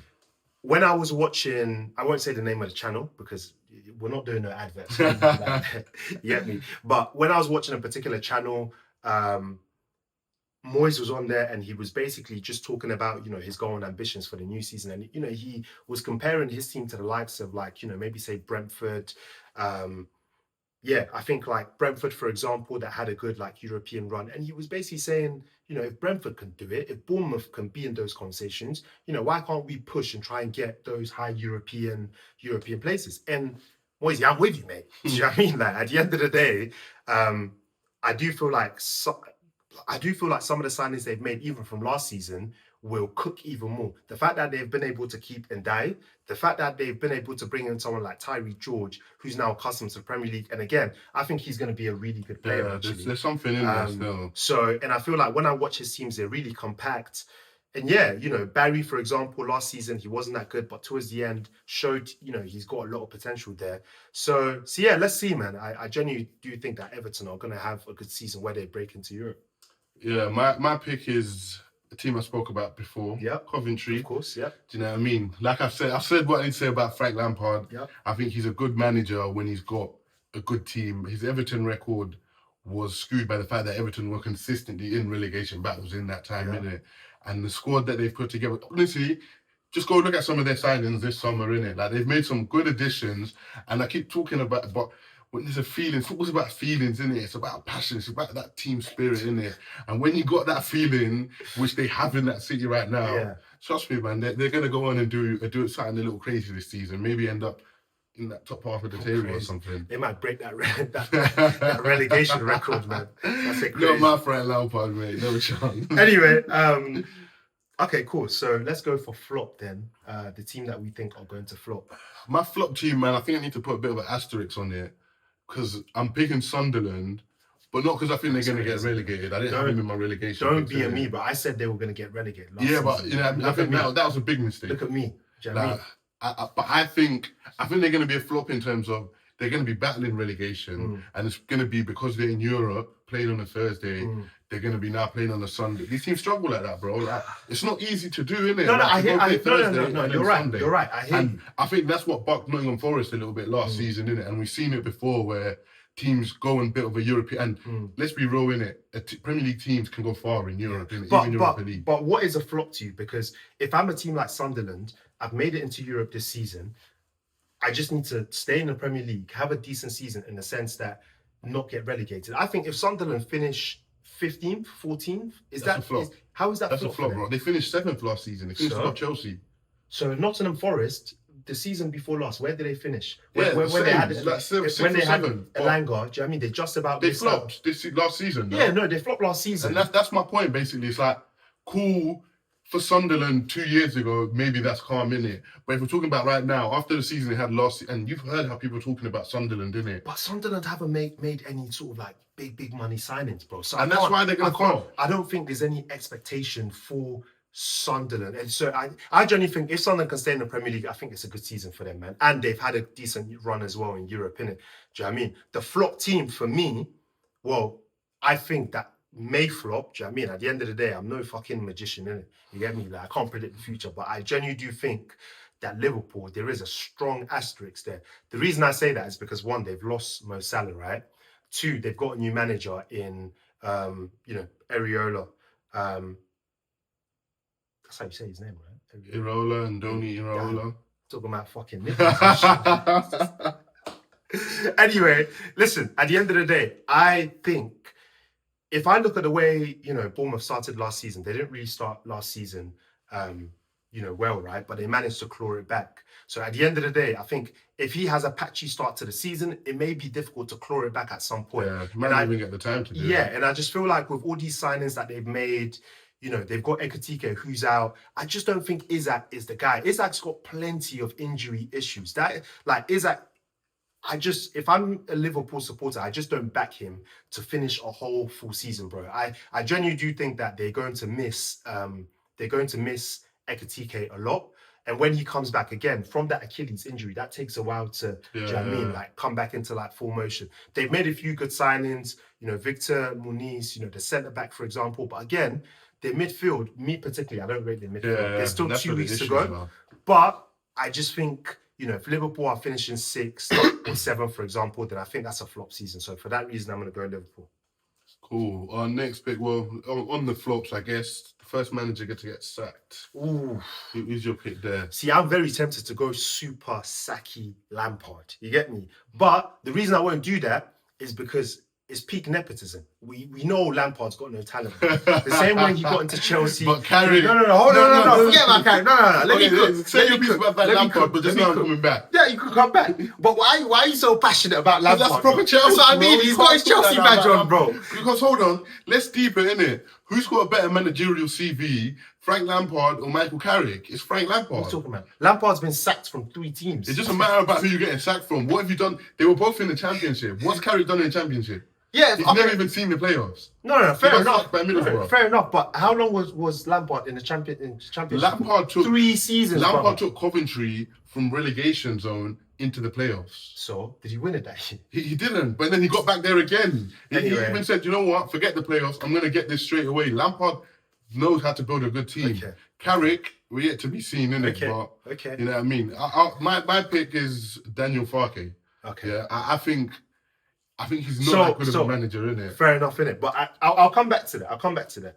When I was watching, I won't say the name of the channel because we're not doing no adverts. You get me? But when I was watching a particular channel, Moyes was on there and he was basically just talking about, his goal and ambitions for the new season. And, he was comparing his team to the likes of maybe say Brentford. I think like Brentford, for example, that had a good European run. And he was basically saying, if Brentford can do it, if Bournemouth can be in those conversations, why can't we push and try and get those high European places? And Moyes, I'm with you, mate. Do you know what I mean? Like at the end of the day, I do feel like some of the signings they've made, even from last season, will cook even more. The fact that they've been able to keep Ndiaye, the fact that they've been able to bring in someone like Tyree George, who's now accustomed to the Premier League. And again, I think he's going to be a really good player, actually. There's something in there still. So, and I feel like when I watch his teams, they're really compact. And Barry, for example, last season, he wasn't that good, but towards the end showed, he's got a lot of potential there. So let's see, man. I genuinely do think that Everton are going to have a good season where they break into Europe. Yeah, my pick is a team I spoke about before. Yeah, Coventry. Of course, yeah. Do you know what I mean? Like I said what I need to say about Frank Lampard. Yeah. I think he's a good manager when he's got a good team. His Everton record was skewed by the fact that Everton were consistently in relegation battles in that time, innit? And the squad that they've put together, honestly, just go look at some of their signings this summer, innit? Like they've made some good additions, and I keep talking about, but when there's a feeling, football's about feelings, innit? It's about passion, it's about that team spirit, innit? And when you got that feeling, which they have in that city right now, trust me, man, they're going to go on and do something a little crazy this season. Maybe end up in that top half of the table or something. They might break that relegation record, man. That's it. Not my friend Lampard, mate. No chance. Anyway, okay, cool. So let's go for flop then. The team that we think are going to flop. My flop team, man, I think I need to put a bit of an asterisk on it because I'm picking Sunderland, but not because I think they're going to get relegated. I didn't have them in my relegation. Don't be a me, but I said they were going to get relegated last season. But I think that was a big mistake. Look at me. Do you know what I mean? But I think they're going to be a flop in terms of they're going to be battling relegation, and it's going to be because they're in Europe playing on a Thursday. They're going to be now playing on a Sunday. These teams struggle like that, bro. Like, it's not easy to do, innit? No, you're right. Sunday. You're right. I hear you. I think that's what bucked Nottingham Forest a little bit last season, innit? And we've seen it before where teams go in a bit of a European. And let's be real, innit? Premier League teams can go far in Europe, innit? Even Europa League. But what is a flop to you? Because if I'm a team like Sunderland, I've made it into Europe this season. I just need to stay in the Premier League, have a decent season in the sense that not get relegated. I think if Sunderland finish 15th, 14th, That's a flop. how is that That's a flop for flop, them? bro. They finished 7th last season. They finished above Chelsea. So Nottingham Forest, the season before last, where did they finish? Yeah, when they had sixth when they or had seventh. Elanga, do you know what I mean? They just about They missed out. flopped last season. Yeah, no, they flopped last season. And that's my point, basically. It's like, cool for Sunderland 2 years ago, maybe that's calm, innit? But if we're talking about right now, after the season they had last, and you've heard how people are talking about Sunderland, innit? But Sunderland haven't made any sort of like big money signings, bro. So And that's why they're going to fall. I don't think there's any expectation for Sunderland. And so I genuinely think if Sunderland can stay in the Premier League, I think it's a good season for them, man. And they've had a decent run as well in Europe, innit? Do you know what I mean? The flop team for me, well, I think that may flop. Do you know what I mean? At the end of the day, I'm no fucking magician, innit? You get me? Like, I can't predict the future, but I genuinely do think that Liverpool, there is a strong asterisk there. The reason I say that is because one, they've lost Mo Salah, right? Two, they've got a new manager in, Areola. That's how you say his name, right? Irola and Donny Irola. Talking about fucking nicknames and shit. Anyway, listen, at the end of the day, I think if I look at the way, Bournemouth started last season, they didn't really start last season, well, right? But they managed to claw it back. So at the end of the day, I think if he has a patchy start to the season, it may be difficult to claw it back at some point. Yeah, might not even get the time to do Yeah, that. and I just feel like with all these signings that they've made, they've got Ekatike who's out. I just don't think Isak is the guy. Isak's got plenty of injury issues. Isak, if I'm a Liverpool supporter, I just don't back him to finish a whole full season, bro. I genuinely do think that they're going to miss Ekatike a lot. And when he comes back again from that Achilles injury, that takes a while to, do you know what I mean? Like come back into like full motion. They've made a few good signings, Victor Muniz, the centre back, for example. But again, their midfield, me particularly, I don't rate their midfield. There's still 2 weeks to go. But I just think, if Liverpool are finishing 6th or 7th, for example, then I think that's a flop season. So for that reason, I'm going to go Liverpool. Cool. Our next pick, well, on the flops, I guess, the first manager to get sacked. Ooh. Who's your pick there? See, I'm very tempted to go super sacky Lampard. You get me? But the reason I won't do that is because it's peak nepotism. We know Lampard's got no talent. The same way he got into Chelsea. But Carrick... No. Hold on. No. Forget about Carrick. No. Let me cook. Say your piece about Lampard, but just now I'm coming back. Yeah, you can come back. But why are you so passionate about Lampard? That's proper Chelsea. That's what I mean. He's got his Chelsea badge on, bro. Because hold on, let's deep it, innit? Who's got a better managerial CV, Frank Lampard or Michael Carrick? It's Frank Lampard. What are you talking about? Lampard's been sacked from 3 teams. It's just a matter about who you're getting sacked from. What have you done? They were both in the Championship. What's Carrick done in the Championship? Yeah, he's never even seen the playoffs. No, fair enough. By Middlesbrough. Fair enough. But how long was Lampard in the Championship? Lampard took 3 seasons. Lampard took Coventry from relegation zone into the playoffs. So did he win it that year? He didn't, but then he got back there again. He even said, "You know what? Forget the playoffs. I'm going to get this straight away." Lampard knows how to build a good team. Okay. Carrick, we're yet to be seen, innit? Okay. You know what I mean? My pick is Daniel Farke. Okay. Yeah, I think he's not that good of a manager, innit? Fair enough, innit? But I'll come back to that.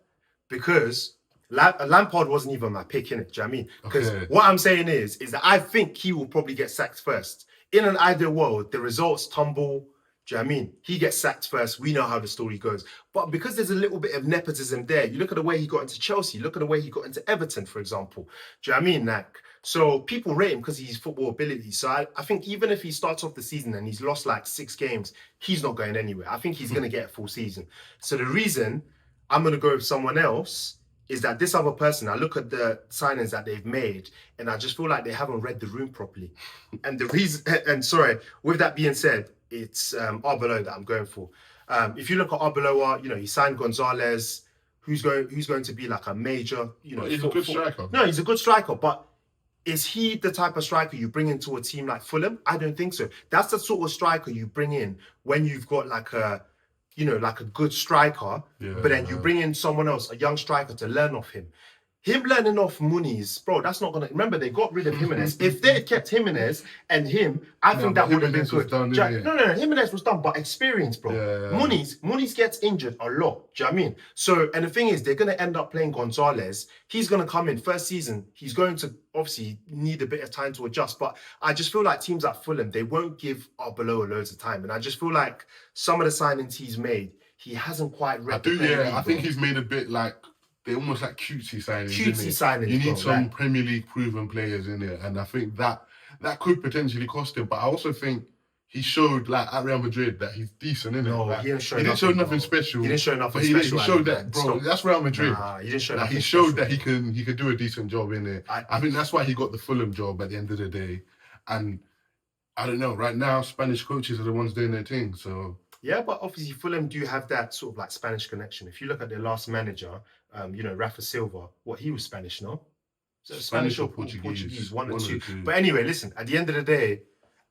Because Lampard wasn't even my pick, innit? Do you know what I mean? Because what I'm saying is that I think he will probably get sacked first. In an ideal world, the results tumble. Do you know what I mean? He gets sacked first. We know how the story goes. But because there's a little bit of nepotism there, you look at the way he got into Chelsea, look at the way he got into Everton, for example. Do you know what I mean? So people rate him because of his football ability. So I think even if he starts off the season and he's lost like 6 games, he's not going anywhere. I think he's going to get a full season. So the reason I'm going to go with someone else is that this other person, I look at the signings that they've made and I just feel like they haven't read the room properly. And the reason, with that being said, it's Arbeloa that I'm going for. If you look at Arbeloa, he signed Gonzalez, who's going to be like a major, he's a good striker. No, he's a good striker, but is he the type of striker you bring into a team like Fulham? I don't think so. That's the sort of striker you bring in when you've got like a good striker, but then you bring in someone else, a young striker, to learn off him. him learning off Muniz, bro, that's not gonna. Remember, they got rid of Jimenez. If they had kept Jimenez and him, I think that would have been Jimenez was good. done, No, Jimenez was done, but experience, bro. Yeah. Muniz gets injured a lot. Do you know what I mean? So, and the thing is, they're gonna end up playing Gonzalez. He's gonna come in first season. He's going to obviously need a bit of time to adjust. But I just feel like teams like Fulham, they won't give Arbeloa loads of time. And I just feel like some of the signings he's made, he hasn't quite read. I think he's made a bit like. They're almost like cutesy signings. Cutesy signings. You need bro, some like, Premier League proven players in there, and I think that could potentially cost him. But I also think he showed like at Real Madrid that he's decent, innit? No, like, he didn't show nothing, nothing, nothing bro. special. He didn't show nothing but special. He showed at that, the bro. end. That's Real Madrid. Nah, he didn't show like, nothing. he showed special. that he could do a decent job in there. I think that's why he got the Fulham job at the end of the day. And I don't know. Right now, Spanish coaches are the ones doing their thing. So yeah, but obviously Fulham do have that sort of like Spanish connection. If you look at their last manager, Rafa Silva, he was Spanish, no? So Spanish or Portuguese, one or two. But anyway, listen, at the end of the day,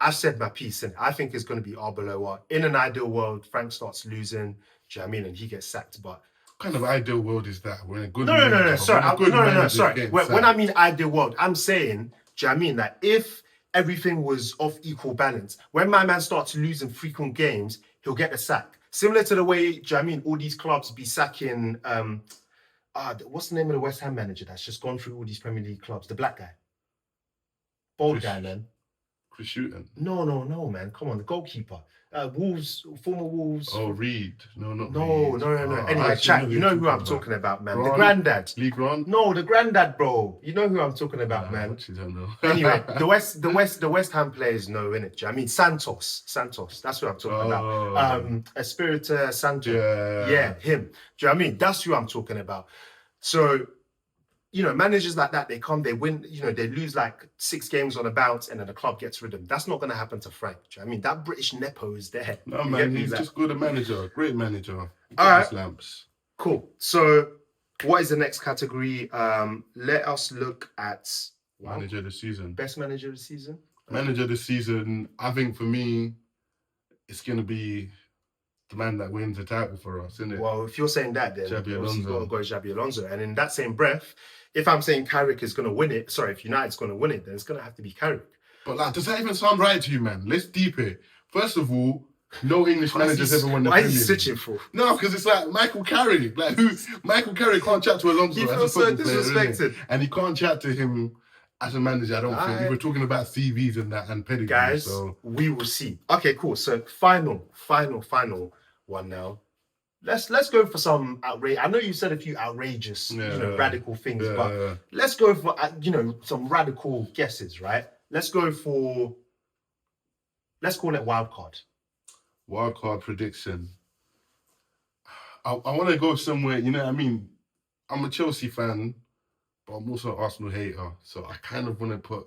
I've said my piece, and I think it's going to be Arbeloa. In an ideal world, Frank starts losing, do you know what I mean? And he gets sacked, but... What kind of ideal world is that? We're in a good No, sorry. When sacked. I mean ideal world, I'm saying, do you know what I mean? Like, if everything was off equal balance, when my man starts losing frequent games, he'll get the sack. Similar to the way, do you know what I mean, all these clubs be sacking... what's the name of the West Ham manager that's just gone through all these Premier League clubs? The black guy. Bald guy, man. Chris Shooten. No, man. Come on, the goalkeeper. Wolves, former Wolves. Oh, Reed. No. Anyway, chat, you know who I'm talking about, man. The granddad. Lee Grant? No, the granddad, bro. You know who I'm talking about, man. I actually don't know. Anyway, the West Ham players know, innit? I mean, Santos. That's who I'm talking about. Espirito Santo. Yeah, him. Do you know what I mean? That's who I'm talking about. So, managers like that, they come, they win, they lose like 6 games on a bounce and then the club gets rid of them. That's not going to happen to Frank. Do you know what I mean? That British Nepo is there. No, man, he's just good a manager. Great manager. All right. Lamps. Cool. So, what is the next category? Let us look at manager of the season. Best manager of the season? Manager of the season, I think for me, it's going to be the man that wins the title for us, isn't it? Well, if you're saying that, then Xabi you've got to Alonso. go Xabi Alonso. And in that same breath, if I'm saying Carrick is going to win it, if United's going to win it, then it's going to have to be Carrick. But like, does that even sound right to you, man? Let's deep it. First of all, no English managers ever won the Premier Why is he League. switching for? No, because it's like Michael Carrick. Like Michael Carrick can't chat to Alonso He as a feels so football player, disrespected. innit? And he can't chat to him as a manager, I don't think. If we're talking about CVs and that and pedigree. Guys, so we will see. Okay, cool. So final one now. Let's go for some outrage. I know you said a few outrageous, radical things, but let's go for some radical guesses, right? Let's call it wild card. Wild card prediction. I want to go somewhere. You know what I mean? I'm a Chelsea fan, but I'm also an Arsenal hater. So I kind of want to put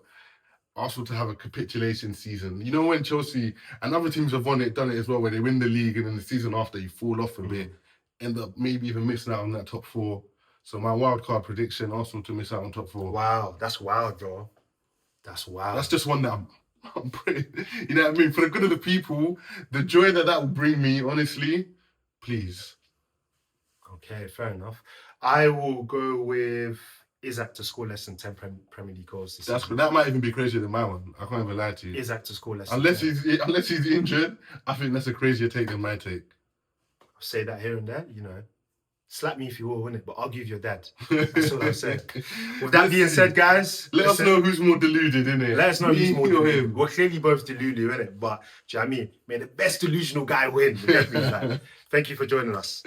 Arsenal to have a capitulation season. You know when Chelsea and other teams have done it as well, where they win the league and then the season after you fall off a bit, end up maybe even missing out on that top 4. So my wild card prediction, Arsenal to miss out on top 4. Wow, that's wild, bro. That's wild. That's just one that I'm pretty, you know what I mean? For the good of the people, the joy that will bring me, honestly, please. Okay, fair enough. I will go with Isak to score less than 10 Premier League goals this season. That might even be crazier than my one. I can't even lie to you. Isak to score less unless than 10. unless he's injured, I think that's a crazier take than my take. I'll say that here and there, Slap me if you will, innit? But I'll give your dad. That's all I'm saying. With that being said, guys, let us know who's more deluded, innit? Let us know who's more deluded. deluded. We're clearly both deluded, innit? But, do you know what I mean? May the best delusional guy win. Thank you for joining us.